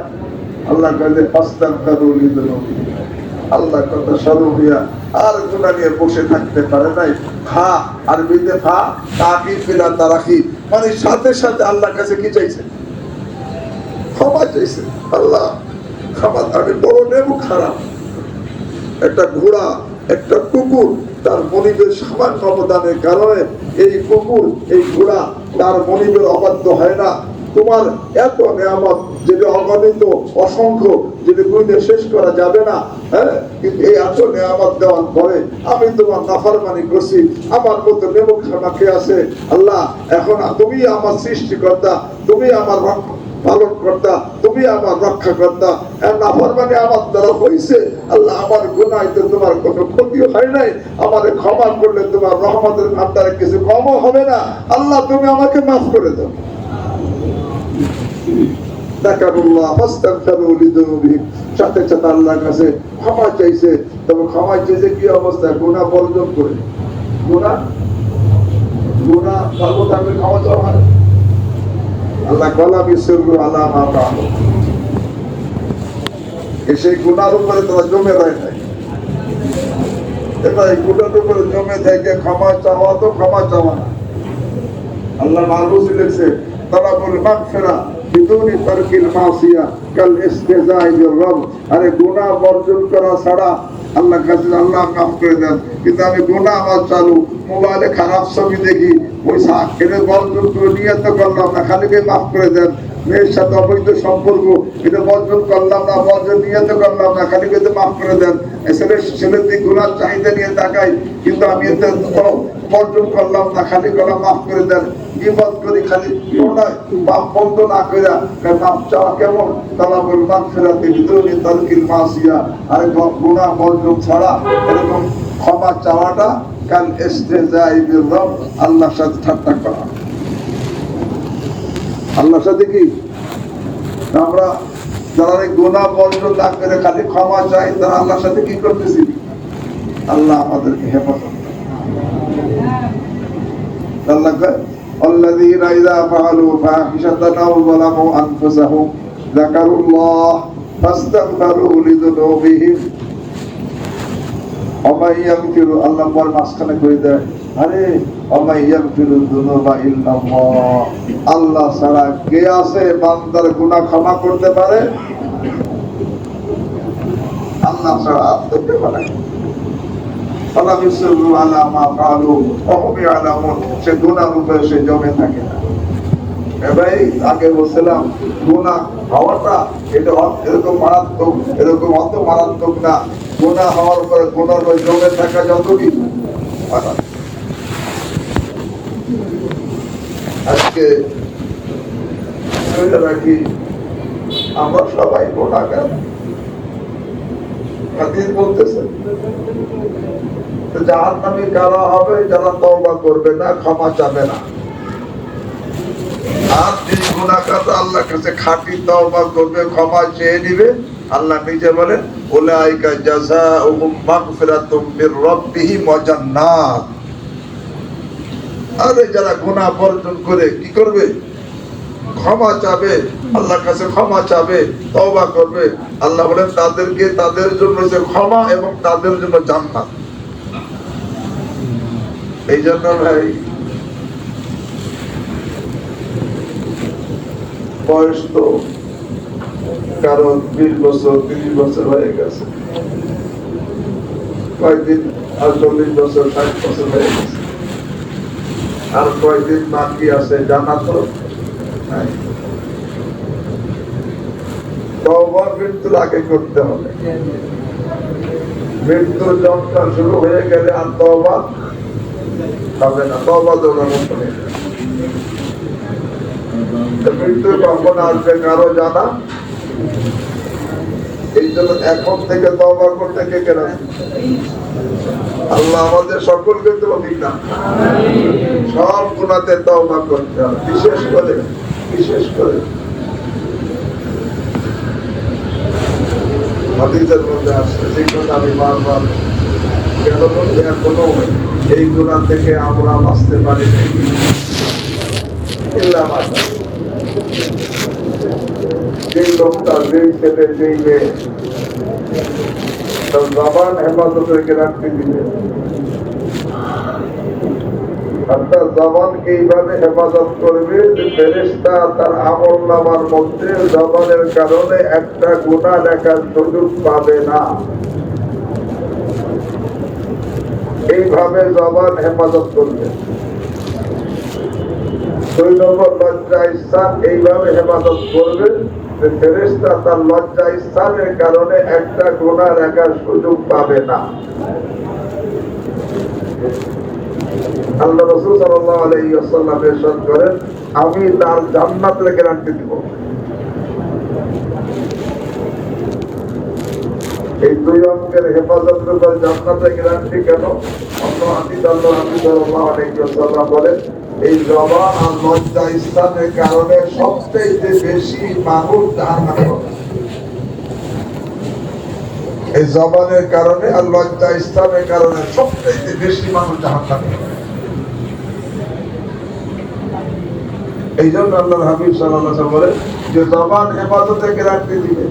আল্লাহ কাছে ফাস্তাগফিরু লিযুনুবিহিম, আল্লাহর কথা স্মরণ হইয়া আর গুনাহ নিয়ে বসে থাকতে পারে নাই। ফা আরবিতে ফা তাকিব বিলা তারাকি, মানে সাথে সাথে আল্লাহর কাছে কি চাইছে? ক্ষমা চাইছে। আল্লাহ ক্ষমা, আমি বড় নেমুখ খারাপ। একটা ঘোড়া, একটা কুকুর তার মনিবের সামান্য অবদানের কারণে এই কুকুর, এই ঘোড়া তার মনিবের অবাধ্য হয় না। তোমার এত নিয়ামত যেটা অগণিত, অসংখ্য, যেটা গুণে শেষ করা যাবে না, হ্যাঁ, কিন্তু এই এত নিয়ামত দেওয়ার পরে আমি তোমার নাফরমানি করছি, আমার মতো নেমুখ খামাকে আছে। আল্লাহ এখন তুমি আমার সৃষ্টিকর্তা, তুমি আমার পালন কর্তা, তুমি আমার রক্ষা কর্তা, নাফরমানি আমার দ্বারা হয়েছে। আল্লাহ আমার গুনাহতে তোমার কোনো ক্ষতি হয় নাই, আমারে ক্ষমা করলে তোমার রহমতের ভান্ডারে কিছু কমও হবে না। আল্লাহ তুমি আমাকে মাফ করে দাও। যাকারুল্লাহ ফাস্তাগফিরু লিযুনুবিহিম, সাথে সাথে আল্লাহর কাছে ক্ষমা চাইছে। তবে ক্ষমা চাইছে কি অবস্থায়? গুনাহ বর্জন করে। গুনাহ সর্বদাকে ক্ষমা চাওয়া হয়। আল্লাহ কালা বিসরু আলা মা ফাআলু, সেই গুনার উপরে তারা জমে রয় নাই। এবার এই গুনার উপরে জমে থেকে ক্ষমা চাওয়া তো ক্ষমা চাওয়া না। আল্লাহ মাহফুজে লিখছে, তালাবুল মাগফিরা বিদুনি তারকিল মাসিয়া কাল ইস্তিজাই বির রব, আরে গুনাহ বর্জন করা ছাড়া আল্লাহ কাছে আল্লাহ মাফ করে দেন। কিন্তু আমি গুনাহ আমার চালু, মোবাইলে খারাপ ছবি দেখি, ওই এটা বর্জন করে নিয়ত করলাম না, খালিকে মাফ করে দেন। মেয়ের সাথে অবৈধ সম্পর্ক, এটা বর্জন করলাম না, বর্জন নিয়ত করলাম না, খালিকে মাফ করে দেন। ছেলের দিক গুনার চাহিদা নিয়ে তাকাই, কিন্তু আমি এতে বর্জন করলাম না, খালি গলা মাফ করে দেন। ইবাদত করি খালি পাপ বন্ধ না কইরা, মাফ চাওয়া কেমন? তালাবুল মাগফিরাতি বিদুনি তারকিল মাসিয়া, আর গুনাহ বর্জন ছাড়া এরকম ক্ষমা চাওয়াটা কাল ইস্তিজাই বির রব, আল্লাহর সাথে ঠাট্টা করা। আল্লাহর সাথে কি আমরা যারা গুনাহ বর্জন না করে খালি ক্ষমা চাই, তারা আল্লাহর সাথে কি করতেছি? আল্লাহ আমাদেরকে হেফাজত। আল্লাহ কয় الذين إذا فعلوا فاحشة أو ظلموا أنفسهم ذكروا الله فاستغفروا لذنوبهم ومن يغفر, আল্লাহ পর মাঝখানে কই দেয়, আরে ومن يغفر الذنوب إلا الله, আল্লাহ ছাড়া কে আছে বান্দার গুনাহ ক্ষমা করতে পারে? আল্লাহ ছাড়া আর তো কেউ নাই। সে গুনার উপরে সে জমে থাকে না। এবারে আগে বলছিলাম গুনাহ হওয়াটা এটা এরকম মারাত্মক, এরকম অত মারাত্মক না। গুনাহ হওয়ার পরে গুনার উপরে জমে থাকা যতই আজকে রাখি আমরা সবাই গুনাহগার। হাদিস বলতেছে জাহান্নামী কারা হবে? যারা তওবা করবে না, ক্ষমা চাবে না। আর যে গুনাহগার আল্লাহর কাছে খাঁটি তওবা করবে, ক্ষমা চেয়ে নিবে, আল্লাহ নিজে বলেন উলাইকা জাযাউহুম মাগফিরাতুম মির রাব্বিহিম ওয়া জান্নাত। আরে যারা গুনাহ বর্জন করে কি করবে? ক্ষমা চাবে, আল্লাহর কাছে ক্ষমা চাবে, তওবা করবে, আল্লাহ বলেন তাদেরকে তাদের জন্য যে ক্ষমা এবং তাদের জন্য জান্নাত। এই জন্য ভাই বয়স তো কারণ 20 বছর 30 বছর হয়ে গেছে, কয়েকদিন আর 40 বছর 60 বছর হয়ে গেছে, আর কয়েকদিন বাকি আছে জানা তো নাই। তওবা মৃত্যুর আগে করতে হবে। মৃত্যুর যন্ত্রণা শুরু হয়ে গেলে আর তওবা হবে না, তওবা দৌড়ানোর মতো হয়ে যাবে। মৃত্যু কখন আসবে কারো জানা? এই জন্য এখন থেকে তওবা করতে কে কে রাজি? আল্লাহ আমাদের সকলকে তৌফিক দান, সব গুনাহতে তওবা করতে হবে, বিশেষ করে হাদিসের মধ্যে আসছে, যে কথা আমি বারবার কেন বলছি, এখনো এই গুনাহ থেকে আমরা বাঁচতে পারি না। যেই লোকটা, যেই ছেলে, যেই মেয়ে তার জবান হেফাজতের গ্যারান্টি দিবে, আর তার জবানকে এইভাবে হেফাজত করবে যে ফেরেশতা তার আমলনামার মধ্যে জবানের কারণে একটা গুনাহ লেখার সুযোগ পাবে না। এইভাবে জবান হেফাজত করবে। 2 নম্বর লজ্জা স্থান এইভাবে হেফাজত করবে যে ফেরেশতা তার লজ্জা স্থানের কারণে একটা গুনাহ লেখার সুযোগ পাবে না। আল্লাহ রাসূল সাল্লাল্লাহু আলাইহি ওয়াসাল্লাম ইরশাদ করেন, আমি তার জান্নাতের গ্যারান্টি দিব। এই 2 অঙ্কের হেফাজতের উপর জান্নাতের গ্যারান্টি কেন? অন্য হাদিস আল্লাহ রাসূল সাল্লাল্লাহু আলাইহি ওয়াসাল্লাম বলেন, এই জবান আর লজ্জা স্থানের কারণে সবচেয়ে বেশি মানুষ জাহান্নামে যাবে। এই জবানের কারণে আর লজ্জা স্থানের কারণে সবচেয়ে বেশি মানুষ জাহান্নামে যাবে। এই জন্য আল্লাহর হাবিব সাল্লাল্লাহু আলাইহি ওয়াসাল্লাম বলেন যে জবান হেফাজতের গ্যারান্টি দিবে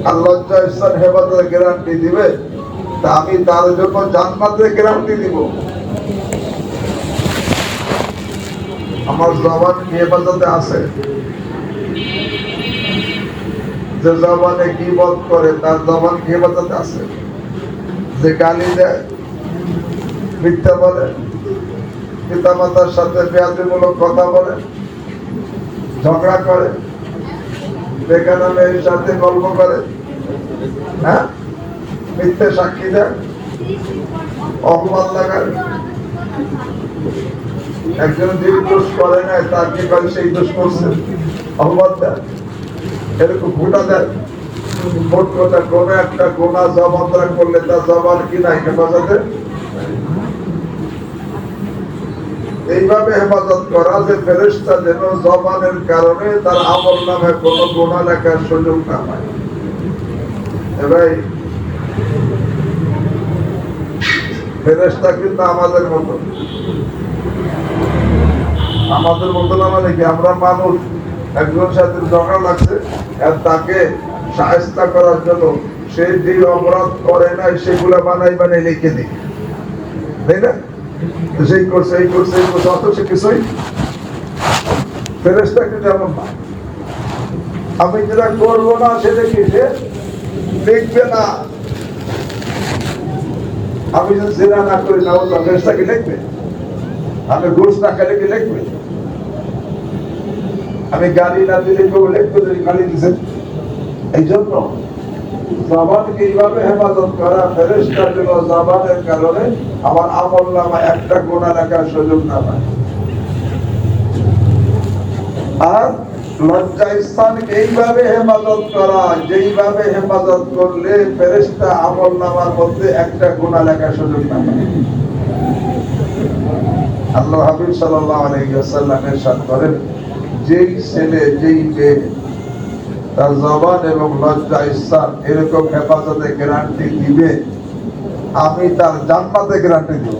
আর লজ্জা স্থান হেফাজতের গ্যারান্টি দিবে, তা আমি তার জন্য জান্নাতের গ্যারান্টি দিব। আমার জবান কি হেফাজতে আছে? যে জবানে গীবত করে তার জবান কি হেফাজতে আছে? যে গালি দেয়, মিথ্যা বলে, পিতামাতার সাথে বেয়াদবিমূলক কথা বলে, ঝগড়া করে, বেগানা মেয়ের সাথে গল্প করে, হ্যাঁ, মিথ্যে সাক্ষী দেয়, অপবাদ লাগায়, একজন যে দোষ করে নাই তার কি করে সেই দোষ করছে, অপবাদ দেয়, এরকম ঘুটা দেয়। মোট কথা কোন একটা গুনাহ জবান দ্বারা করলে তার জবান কি নাই হেফাজতে? এইভাবে হেফাজত করা যে ফেরেশতা যেন জবানের কারণে তার আমলনামায় কোনো গুনাহ লেখার সুযোগ না পায়। ভাই ফেরেশতা কিন্তু আমাদের মতো না, মানে কি আমরা মানুষ, একজন সাথে ঝগড়া লাগছে আর তাকে শায়েস্তা করার জন্য সে যে অপরাধ করে নাই সেগুলো বানাই লিখে দিই, তাই না? সেই করছে অথচ কিছুই। ফেরেশতা কিন্তু এমন না, আমি যেটা করবো না সেটা কি সে লিখবে না। আমি যদি জেনা না করি না, ফেরেশতা কি লিখবে? আমি ঘুষ না খেলে কি লিখবে? আমি গালি না দিলে কেউ লিখবে যদি গালি দিচ্ছেন? এই জন্য জবানকে এইভাবে হেফাজত করা, ফেরেশতার জন্য জবানের কারণে আমার আমলনামা একটা গুনাহ লেখার সুযোগ না পায়। আর লজ্জা স্থানকে এইভাবে হেফাজত করা, যেইভাবে হেফাজত করলে ফেরেশতা আমলনামার মধ্যে একটা গুনাহ লেখার সুযোগ না পায়। আল্লাহ হাবিব সাল্লাল্লাহু আলাইহি ওয়াসাল্লাম ইরশাদ করেন, যেই ছেলে, যেই মেয়ে তার জবান এবং লজ্জা স্থান এরকম হেফাজতে গ্যারান্টি দিবে, আমি তার জান্নাতে গ্যারান্টি দিব।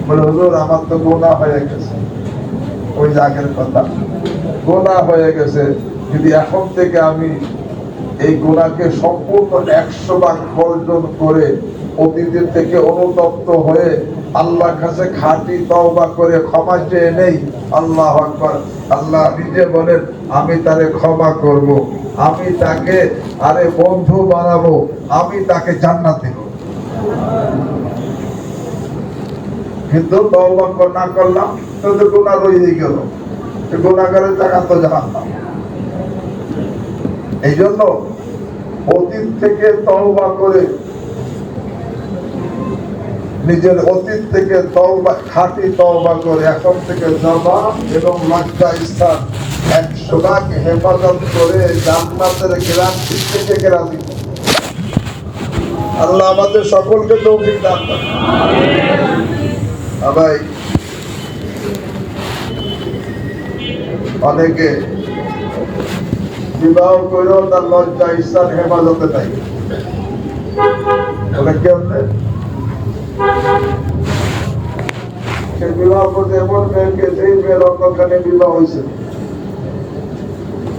বলে হুজুর আমার তো গুনাহ হয়ে গেছে, ওই আগের কথা, গুনাহ হয়ে গেছে, যদি এখন থেকে আমি এই গুনাহকে সম্পূর্ণ 100 ভাগ বর্জন করে অতীতের থেকে অনুতপ্ত হয়ে আল্লাহর কাছে খাঁটি তওবা করে ক্ষমা চেয়ে নেই, আল্লাহু আকবার, আল্লাহ নিজে বলেন আমি তারে ক্ষমা করব, আমি তাকে আরে বন্ধু বানাবো, আমি তাকে জান্নাত দেব। কিন্তু তওবা না করলাম তো গুনাহ রয়ে গেল, গুনাহগারের জায়গা তো জাহান্নাম। এই জন্য অতীত থেকে তওবা করে, নিজের অতীত থেকে তওবা, খাঁটি তওবা করে এখন থেকে জবান এবং লজ্জা স্থান 100 ভাগ হেফাজত করে জান্নাতের গ্যারান্টি থেকে গ্যারান্টি। আল্লাহ আমাদের সকলকে তৌফিক দান করেন। ভাই অনেকে বিবাহ করেও তার লজ্জা স্থান হেফাজতে নাই। কেমনে সে বিবাহ করতে, এমন মেয়েকে যেই মেয়ের অজ্ঞানে বিবাহ হয়েছে,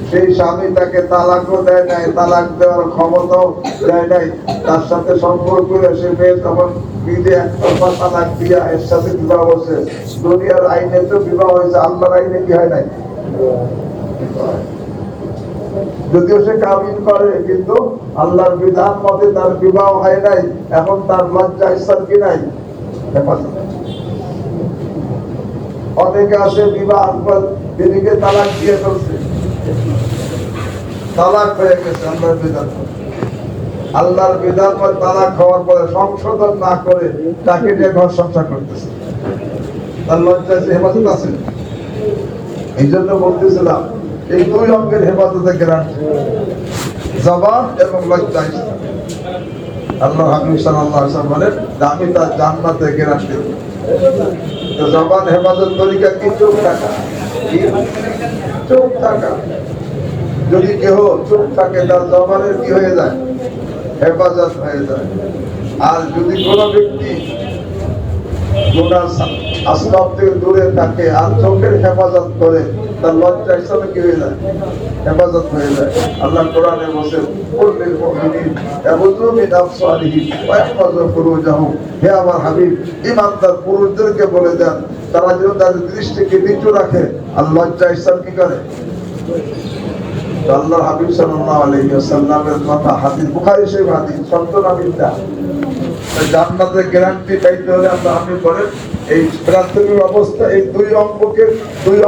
সেই স্বামী তাকে তালাকও দেয় নাই, তালাক দেওয়ার ক্ষমতাও দেয় নাই, তার সাথে সম্পর্ক সে মেয়ে তখন নিজে একতরফা তালাক দিয়া এর সাথে বিবাহ হচ্ছে। দুনিয়ার আইনে তো বিবাহ হয়েছে, আল্লাহর আইনে কি হয় নাই? যদিও সে কাবিন করে, কিন্তু আল্লাহর বিধান মতে তার বিবাহ হয় নাই, এখন তার লজ্জা স্থান কি নাই? অনেকে আছে বিবাহ পর দিদিকে তালাক দিয়ে ফেলছে, তালাক হয়ে গেছে আল্লাহর বিধান। আল্লাহর বিধান পর তালাক হওয়ার পরে সংশোধন না করে তাকে নিয়ে ঘর সংসার করতেছে, তার লজ্জা হেফাজত আছে। এই জন্য বলতেছিলাম এই দুই অঙ্গের হেফাজতে গ্যারান্টি, জবান এবং লজ্জা স্থান। আল্লাহ হাবিব সাল্লাল্লাহু আলাইহি ওয়াসাল্লাম বলেন আমি তার জান্নাতে গ্যারান্টি দেব। তো জবান হেফাজত তরিকা কি? চুপ থাকা। চুপ থাকা। যদি কেহ চুপ থাকে তার জবানের কি হয়ে যায়? হেফাজত হয়ে যায়। আর যদি কোন ব্যক্তি গুনাহ আসবাব থেকে দূরে থাকে আর চোখের হেফাজত করে, তার লজ্জা হিসাবে কি হয়ে যায়? হেফাজত হয়ে যায়। আল্লাহ কোরআনে বলেন কুল্লিল মুমিনিন ইয়াগুযু মিন আবসারিহিম ওয়া ইয়াহফাযু ফুরুজাহুম। হে আমার হাবিব, ঈমানদার পুরুষদেরকে বলে দেন তারা যেন তাদের দৃষ্টিকে নিচু রাখে আর লজ্জা হিসাব কি করে। আল্লাহর হাবিব সাল্লাল্লাহু আলাইহি ওয়াসাল্লামের কথা, হাদিস বুখারী শরীফ হাদিস, সত্য না মিথ্যা? জান্নাতের গ্যারান্টি পাইতে হলে আপনি করেন এই প্রাথমিক অবস্থা, এই দুই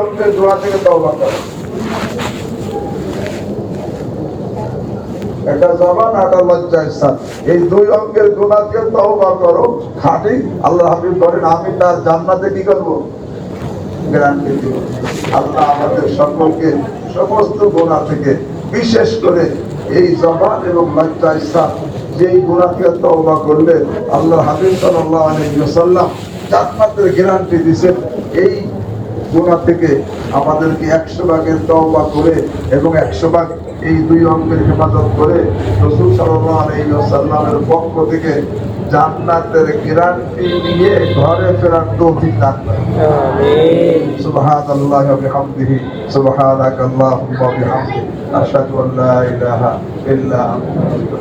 অঙ্কের দোয়া থেকে তওবা করেন। একটা জবান আর একটা লজ্জা স্থান, এই দুই অঙ্কের গুনাহ থেকে তওবা করো খাঁটি। আল্লাহ হাবিব বলেন আমি তার জান্নাতে কি করব? গ্যারান্টি দিব। আল্লাহ আমাদের সকলকে সমস্ত গুনাহ থেকে, বিশেষ করে এই জবান এবং লজ্জা স্থান, যেই গুনাহ থেকে তওবা করলে আল্লাহ হাবিব সাল্লাল্লাহু আলাইহি ওয়াসাল্লাম জান্নাতের গ্যারান্টি দিয়েছেন, এই গুনাহ থেকে আমাদেরকে 100 ভাগের তওবা করে এবং 100 ভাগ এই দুই অঙ্গের হেফাজত করে রাসূল সাল্লাল্লাহু আলাইহি ওয়াসাল্লামের পক্ষ থেকে জান্নাতের গ্যারান্টি নিয়ে ঘরে ফেরার তৌফিক দান করেন। আমিন। সুবহানাল্লাহি ওয়া বিহামদিহি, সুবহানাকাল্লাহুম্মা ওয়া বিহামদিক, আশহাদু আল লা ইলাহা ইল্লা আনতা।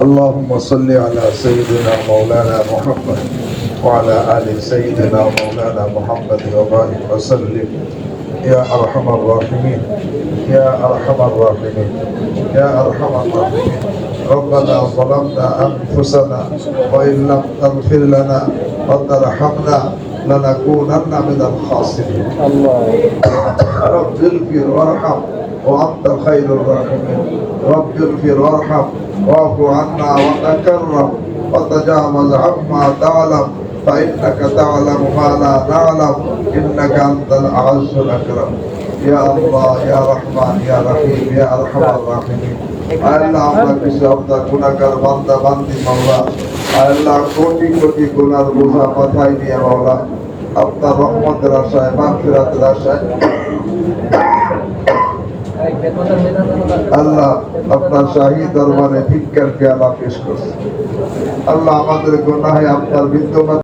اللهم صل على سيدنا مولانا محمد وعلى آل سيدنا مولانا محمد وبارك وسلم يا أرحم الراحمين يا أرحم الراحمين يا أرحم الراحمين. ربنا ظلمنا أنفسنا وإن لم تغفر لنا وترحمنا لنكونن من الخاسرين. رب اغفر وارحم وأنت خير الراحمين. رب اغفر وارحم واعف عنا وتكرم وتجاوز عما تعلم فإنك تعلم ما لا نعلم إنك أنت الأعز الأكرم يا الله يا رحمن يا رحيم يا أرحم الراحمين আল্লাহ আমরা কিছু আপনার গুনাহগার বান্দা বান্দি মাওলা আল্লাহ কোটি কোটি গুনার বোঝা মাথায় নিয়ে মাওলা আপনার রহমতের আশায় মাগফিরাতের আশায় আল্লাহ আপনার শাহী দরবারে ভিক্ষার পেয়ালা পেশ করছে আল্লাহ আমাদের গুনাহে আপনার বিদ্যমান